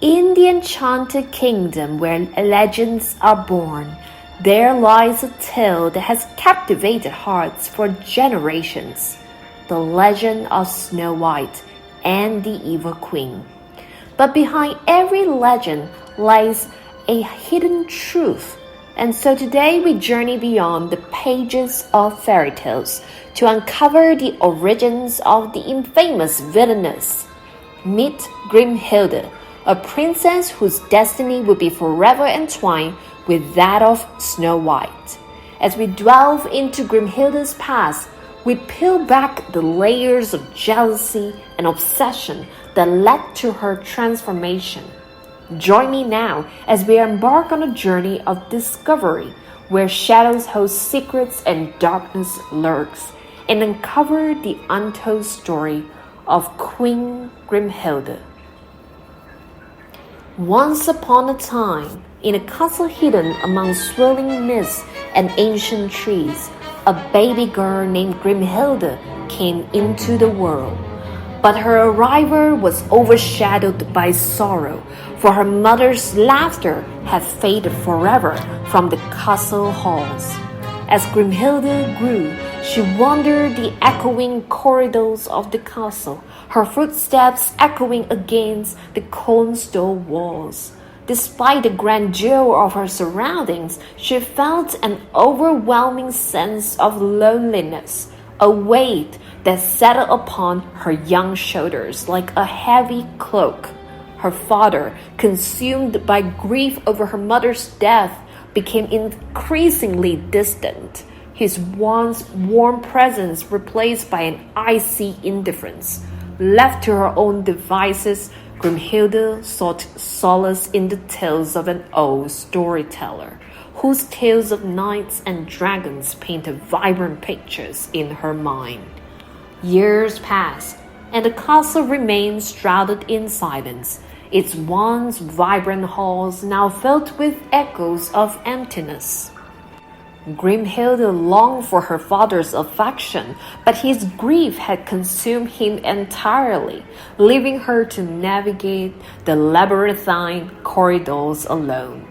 In the enchanted kingdom where legends are born, there lies a tale that has captivated hearts for generations. The legend of Snow White and the Evil Queen. But behind every legend lies a hidden truth. And so today we journey beyond the pages of fairy tales to uncover the origins of the infamous villainess. Meet Grimhilde, a princess whose destiny would be forever entwined with that of Snow White. As we delve into Grimhilde's past, we peel back the layers of jealousy and obsession that led to her transformation. Join me now as we embark on a journey of discovery where shadows hold secrets and darkness lurks, and uncover the untold story of Queen Grimhilde. Once upon a time, in a castle hidden among swirling mists and ancient trees, a baby girl named Grimhilde came into the world. But her arrival was overshadowed by sorrow, for her mother's laughter had faded forever from the castle halls. As Grimhilde grew, she wandered the echoing corridors of the castle, her footsteps echoing against the cornerstone walls. Despite the grandeur of her surroundings, she felt an overwhelming sense of loneliness, a weight that settled upon her young shoulders like a heavy cloak. Her father, consumed by grief over her mother's death, became increasingly distant, his once warm presence replaced by an icy indifference. Left to her own devices, Grimhilde sought solace in the tales of an old storyteller, whose tales of knights and dragons painted vibrant pictures in her mind. Years passed, and the castle remained shrouded in silence, its once vibrant halls now filled with echoes of emptiness. Grimhilde longed for her father's affection, but his grief had consumed him entirely, leaving her to navigate the labyrinthine corridors alone.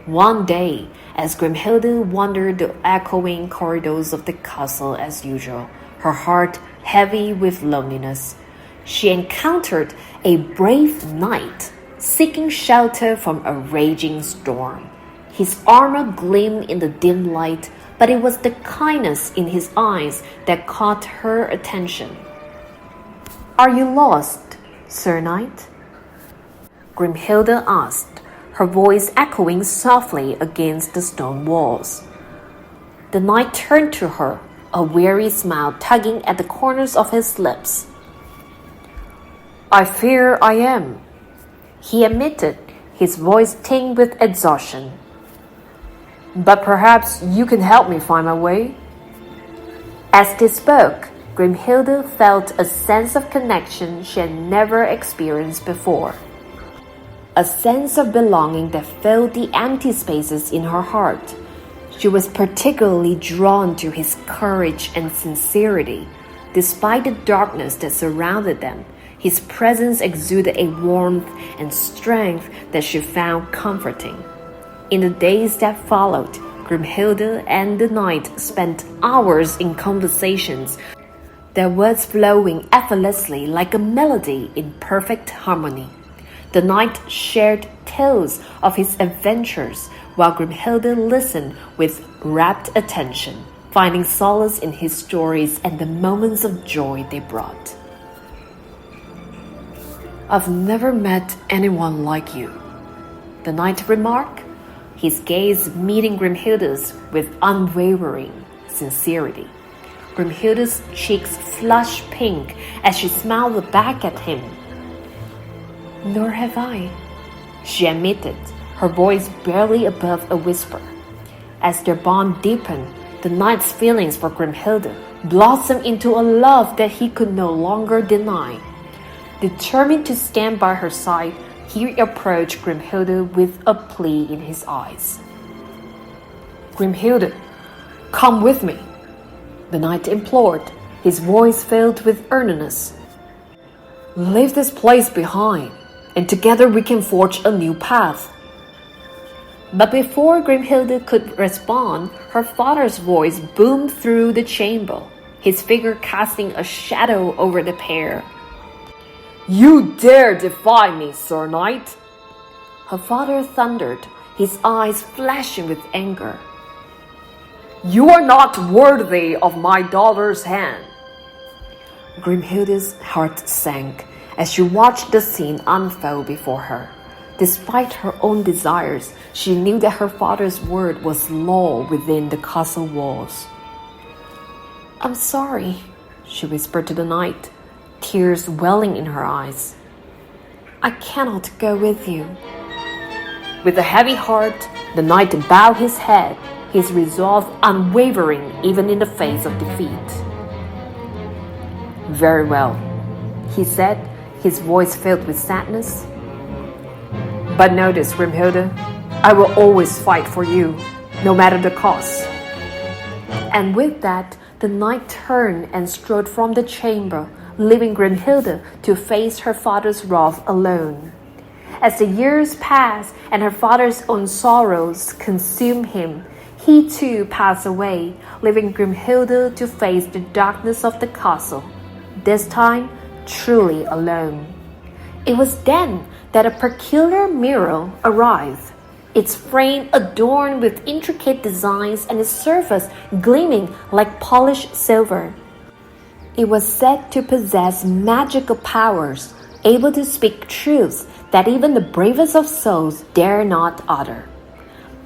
One day, as Grimhilde wandered the echoing corridors of the castle as usual, her heart heavy with loneliness, she encountered a brave knight seeking shelter from a raging storm. His armor gleamed in the dim light, but it was the kindness in his eyes that caught her attention. "Are you lost, Sir Knight?" Grimhilde asked, her voice echoing softly against the stone walls. The knight turned to her, a weary smile tugging at the corners of his lips. "I fear I am," he admitted, his voice tinged with exhaustion. "But perhaps you can help me find my way?" As they spoke, Grimhilde felt a sense of connection she had never experienced before. A sense of belonging that filled the empty spaces in her heart. She was particularly drawn to his courage and sincerity. Despite the darkness that surrounded them, his presence exuded a warmth and strength that she found comforting. In the days that followed, Grimhilde and the knight spent hours in conversations, their words flowing effortlessly like a melody in perfect harmony. The knight shared tales of his adventures, while Grimhilde listened with rapt attention, finding solace in his stories and the moments of joy they brought. "I've never met anyone like you," the knight remarked, his gaze meeting Grimhilde's with unwavering sincerity. Grimhilde's cheeks flushed pink as she smiled back at him. "Nor have I," she admitted, her voice barely above a whisper. As their bond deepened, the knight's feelings for Grimhilde blossomed into a love that he could no longer deny. Determined to stand by her side, he approached Grimhilde with a plea in his eyes. "Grimhilde, come with me," the knight implored, his voice filled with earnestness. "Leave this place behind. and together we can forge a new path." But before Grimhilde could respond, her father's voice boomed through the chamber, his figure casting a shadow over the pair. "You dare defy me, Sir Knight!" Her father thundered, his eyes flashing with anger. "You are not worthy of my daughter's hand." Grimhilde's heart sank as she watched the scene unfold before her. Despite her own desires, she knew that her father's word was law within the castle walls. "I'm sorry," she whispered to the knight, tears welling in her eyes. "I cannot go with you." With a heavy heart, the knight bowed his head, his resolve unwavering even in the face of defeat. "Very well," he said, his voice filled with sadness. "But know this, Grimhilde, I will always fight for you, no matter the cost." And with that, the knight turned and strode from the chamber, leaving Grimhilde to face her father's wrath alone. As the years passed and her father's own sorrows consumed him, he too passed away, leaving Grimhilde to face the darkness of the castle, this time truly alone. It was then that a peculiar mirror arrived, its frame adorned with intricate designs and its surface gleaming like polished silver. It was said to possess magical powers, able to speak truths that even the bravest of souls dare not utter.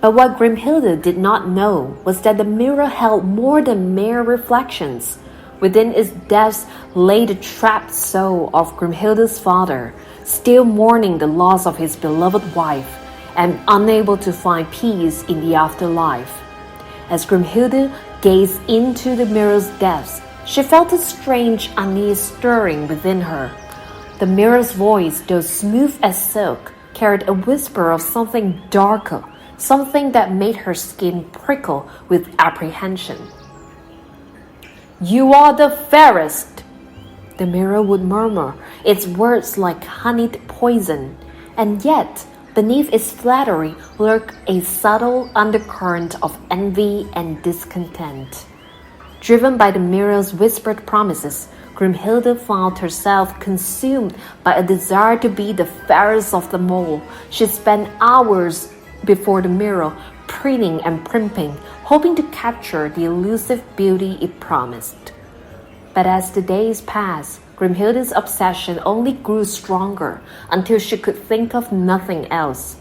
But what Grimhilde did not know was that the mirror held more than mere reflections. Within its depths lay the trapped soul of Grimhilde's father, still mourning the loss of his beloved wife and unable to find peace in the afterlife. As Grimhilde gazed into the mirror's depths, she felt a strange unease stirring within her. The mirror's voice, though smooth as silk, carried a whisper of something darker, something that made her skin prickle with apprehension. "You are the fairest," the mirror would murmur, its words like honeyed poison, and yet beneath its flattery lurked a subtle undercurrent of envy and discontent. Driven by the mirror's whispered promises, Grimhilde found herself consumed by a desire to be the fairest of them all. She spent hours before the mirror, preening and primping, hoping to capture the elusive beauty it promised. But as the days passed, Grimhilde's obsession only grew stronger until she could think of nothing else.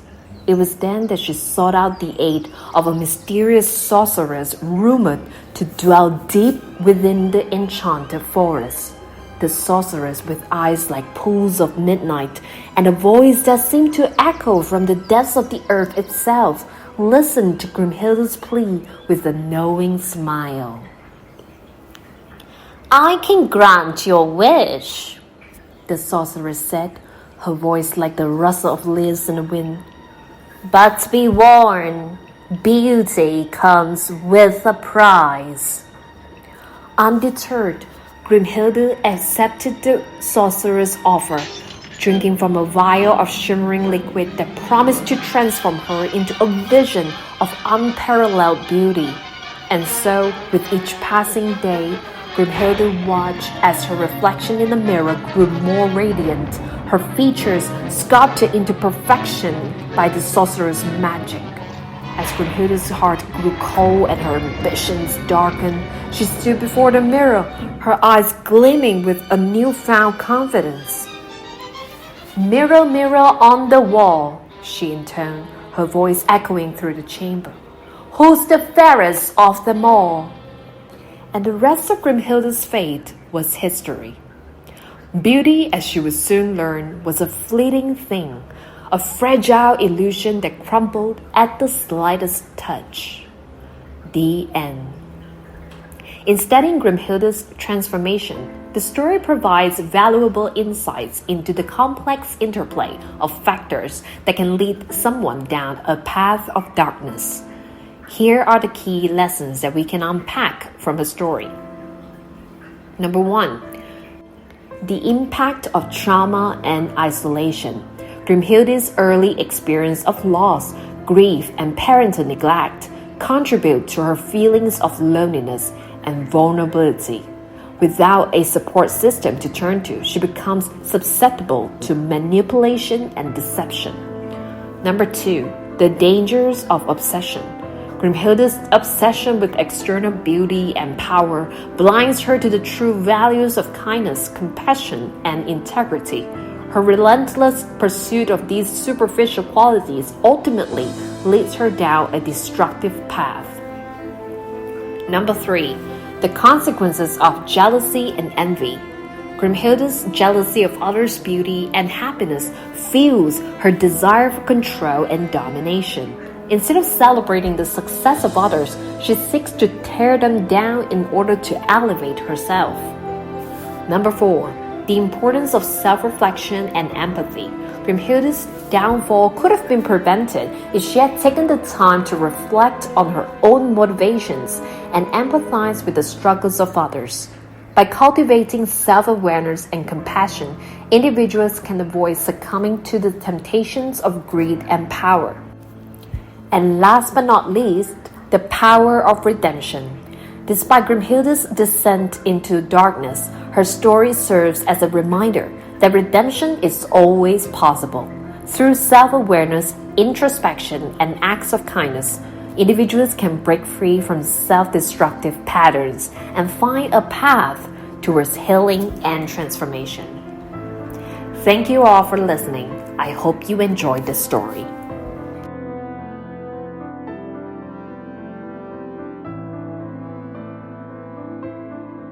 It was then that she sought out the aid of a mysterious sorceress rumored to dwell deep within the enchanted forest. The sorceress with eyes like pools of midnight and a voice that seemed to echo from the depths of the earth itself listened to Grimhilde's plea with a knowing smile. "I can grant your wish," the sorceress said, her voice like the rustle of leaves in the wind. "But be warned, beauty comes with a price." Undeterred, Grimhilde accepted the sorcerer's offer, drinking from a vial of shimmering liquid that promised to transform her into a vision of unparalleled beauty. And so, with each passing day, Grimhilde watched as her reflection in the mirror grew more radiant, her features sculpted into perfection by the sorcerer's magic. As Grimhilde's heart grew cold and her ambitions darkened, she stood before the mirror, her eyes gleaming with a newfound confidence. "Mirror, mirror on the wall," she intoned, her voice echoing through the chamber. "Who's the fairest of them all?" And the rest of Grimhilde's fate was history. Beauty, as she would soon learn, was a fleeting thing, a fragile illusion that crumbled at the slightest touch. The end. In studying Grimhilde's transformation, the story provides valuable insights into the complex interplay of factors that can lead someone down a path of darkness. Here are the key lessons that we can unpack from the story. Number 1. The impact of trauma and isolation. Grimhilde's early experience of loss, grief, and parental neglect contribute to her feelings of loneliness and vulnerability. Without a support system to turn to, she becomes susceptible to manipulation and deception. Number 2, the dangers of obsession. Grimhilde's obsession with external beauty and power blinds her to the true values of kindness, compassion, and integrity. Her relentless pursuit of these superficial qualities ultimately leads her down a destructive path. Number 3, the consequences of jealousy and envy. Grimhilde's jealousy of others' beauty and happiness fuels her desire for control and domination. Instead of celebrating the success of others, she seeks to tear them down in order to elevate herself. Number 4, the importance of self-reflection and empathy. Grimhilde's downfall could have been prevented if she had taken the time to reflect on her own motivations and empathize with the struggles of others. By cultivating self-awareness and compassion, individuals can avoid succumbing to the temptations of greed and power. And last but not least, the power of redemption. Despite Grimhilde's descent into darkness, her story serves as a reminder that redemption is always possible. Through self-awareness, introspection, and acts of kindness, individuals can break free from self-destructive patterns and find a path towards healing and transformation. Thank you all for listening. I hope you enjoyed this story.